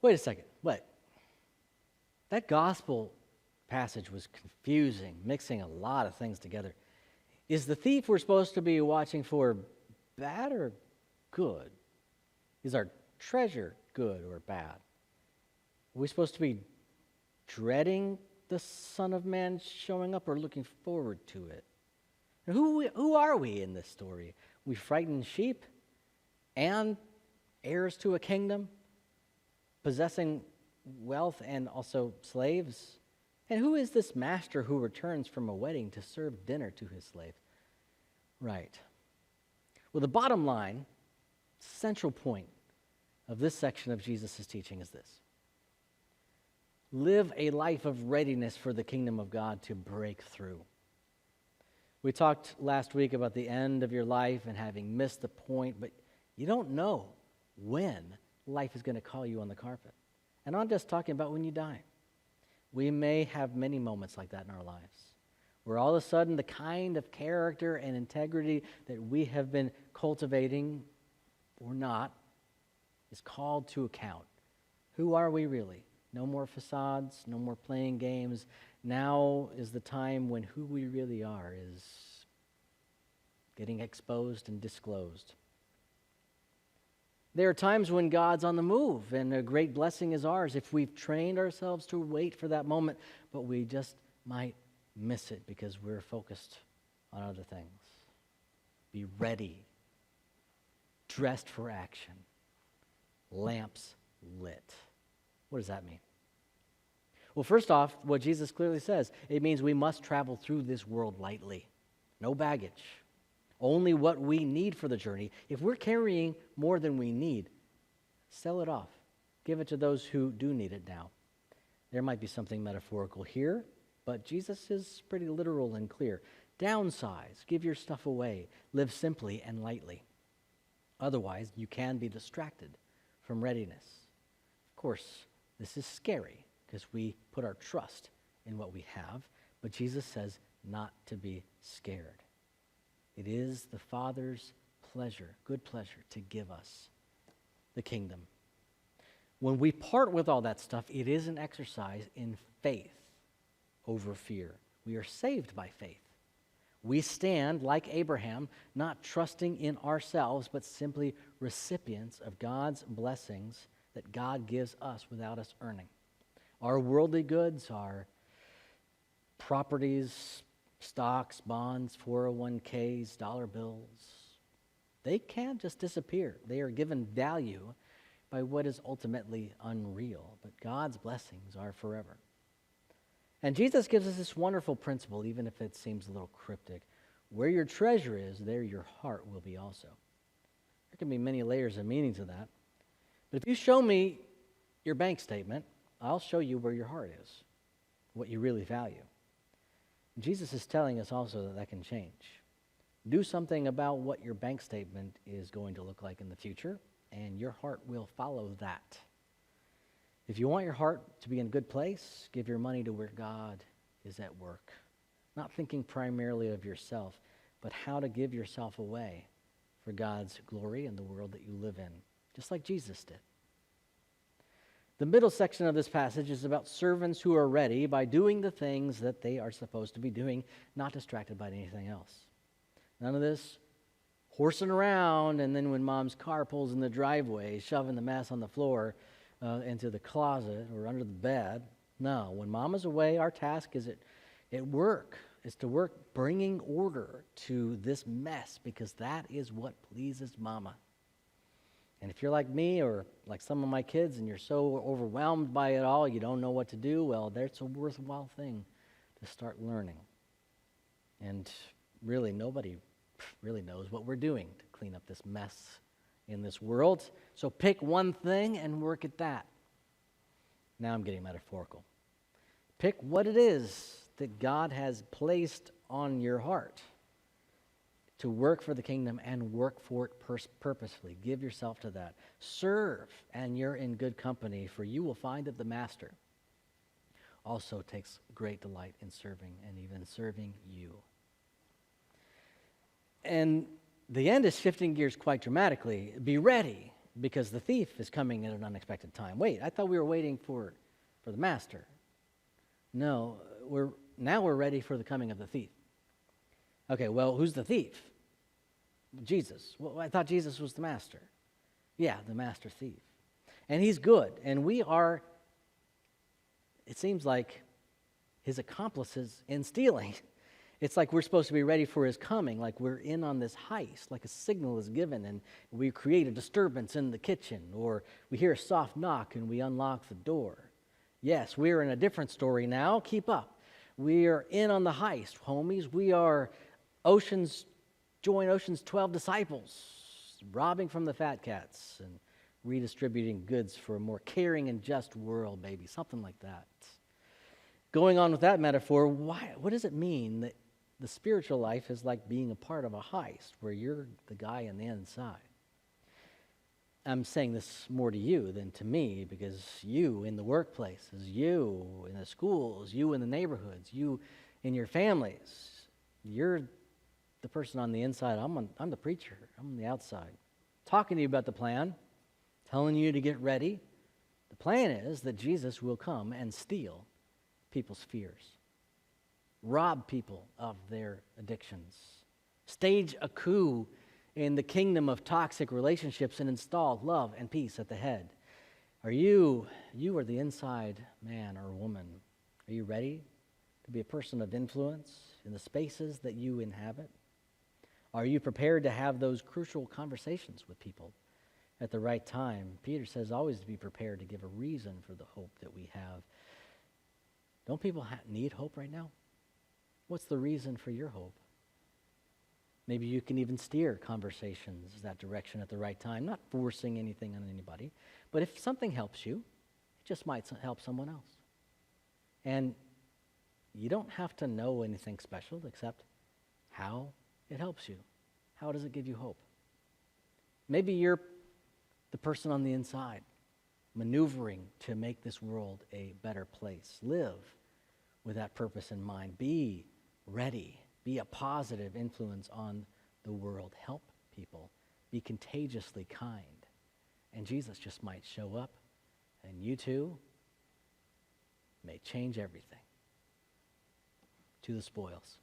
Wait a second. What? That gospel passage was confusing, mixing a lot of things together. Is the thief we're supposed to be watching for bad or good? Is our treasure good or bad? Are we supposed to be dreading the Son of Man showing up or looking forward to it? And who are we in this story? We frightened sheep and heirs to a kingdom, possessing wealth and also slaves? And who is this master who returns from a wedding to serve dinner to his slave? Right. Well, the bottom line, central point of this section of Jesus' teaching is this. Live a life of readiness for the kingdom of God to break through. We talked last week about the end of your life and having missed the point, but you don't know when life is going to call you on the carpet. And I'm just talking about when you die. We may have many moments like that in our lives, where all of a sudden the kind of character and integrity that we have been cultivating or not is called to account. Who are we really? No more facades, no more playing games. Now is the time when who we really are is getting exposed and disclosed. There are times when God's on the move, and a great blessing is ours if we've trained ourselves to wait for that moment, but we just might miss it because we're focused on other things. Be ready, dressed for action, lamps lit. What does that mean? Well, first off, what Jesus clearly says, it means we must travel through this world lightly. No baggage. Only what we need for the journey. If we're carrying more than we need, sell it off. Give it to those who do need it now. There might be something metaphorical here, but Jesus is pretty literal and clear. Downsize. Give your stuff away. Live simply and lightly. Otherwise, you can be distracted from readiness. Of course, this is scary because we put our trust in what we have, but Jesus says not to be scared. It is the Father's pleasure, good pleasure, to give us the kingdom. When we part with all that stuff, it is an exercise in faith over fear. We are saved by faith. We stand, like Abraham, not trusting in ourselves, but simply recipients of God's blessings that God gives us without us earning. Our worldly goods, our properties, stocks, bonds, 401ks, dollar bills, they can't just disappear. They are given value by what is ultimately unreal, but God's blessings are forever. And Jesus gives us this wonderful principle, even if it seems a little cryptic. Where your treasure is, there your heart will be also. There can be many layers of meaning to that. But if you show me your bank statement, I'll show you where your heart is, what you really value. Jesus is telling us also that that can change. Do something about what your bank statement is going to look like in the future, and your heart will follow that. If you want your heart to be in a good place, give your money to where God is at work. Not thinking primarily of yourself, but how to give yourself away for God's glory in the world that you live in, just like Jesus did. The middle section of this passage is about servants who are ready by doing the things that they are supposed to be doing, not distracted by anything else. None of this horsing around, and then when mom's car pulls in the driveway, shoving the mess on the floor into the closet or under the bed. No, when mama's away, our task is at work, is to work bringing order to this mess, because that is what pleases mama. And if you're like me or like some of my kids and you're so overwhelmed by it all, you don't know what to do, well, that's a worthwhile thing to start learning. And really, nobody really knows what we're doing to clean up this mess in this world. So pick one thing and work at that. Now I'm getting metaphorical. Pick what it is that God has placed on your heart to work for the kingdom, and work for it purposefully. Give yourself to that. Serve, and you're in good company, for you will find that the master also takes great delight in serving, and even serving you. And the end is shifting gears quite dramatically. Be ready. because the thief is coming at an unexpected time. Wait, I thought we were waiting for the master. No, we're ready for the coming of the thief. Okay, well, who's the thief? Jesus. Well, I thought Jesus was the master. Yeah, the master thief. And he's good, and we are, it seems like, his accomplices in stealing. It's like we're supposed to be ready for his coming, like we're in on this heist, like a signal is given and we create a disturbance in the kitchen, or we hear a soft knock and we unlock the door. Yes, we're in a different story now. Keep up. We are in on the heist, homies. We are join Ocean's 12 disciples, robbing from the fat cats and redistributing goods for a more caring and just world, maybe, something like that. Going on with that metaphor, what does it mean that the spiritual life is like being a part of a heist where you're the guy on the inside? I'm saying this more to you than to me, because you in the workplaces, you in the schools, you in the neighborhoods, you in your families, you're the person on the inside. I'm the preacher. I'm on the outside. Talking to you about the plan, telling you to get ready. The plan is that Jesus will come and steal people's fears, rob people of their addictions, stage a coup in the kingdom of toxic relationships and install love and peace at the head. You are the inside man or woman. Are you ready to be a person of influence in the spaces that you inhabit? Are you prepared to have those crucial conversations with people at the right time? Peter says always to be prepared to give a reason for the hope that we have. Don't people need hope right now? What's the reason for your hope? Maybe you can even steer conversations that direction at the right time, not forcing anything on anybody. But if something helps you, it just might help someone else. And you don't have to know anything special except how it helps you. How does it give you hope? Maybe you're the person on the inside, maneuvering to make this world a better place. Live with that purpose in mind. Be ready. Be a positive influence on the world. Help people. Be contagiously kind. And Jesus just might show up, and you too may change everything. To the spoils.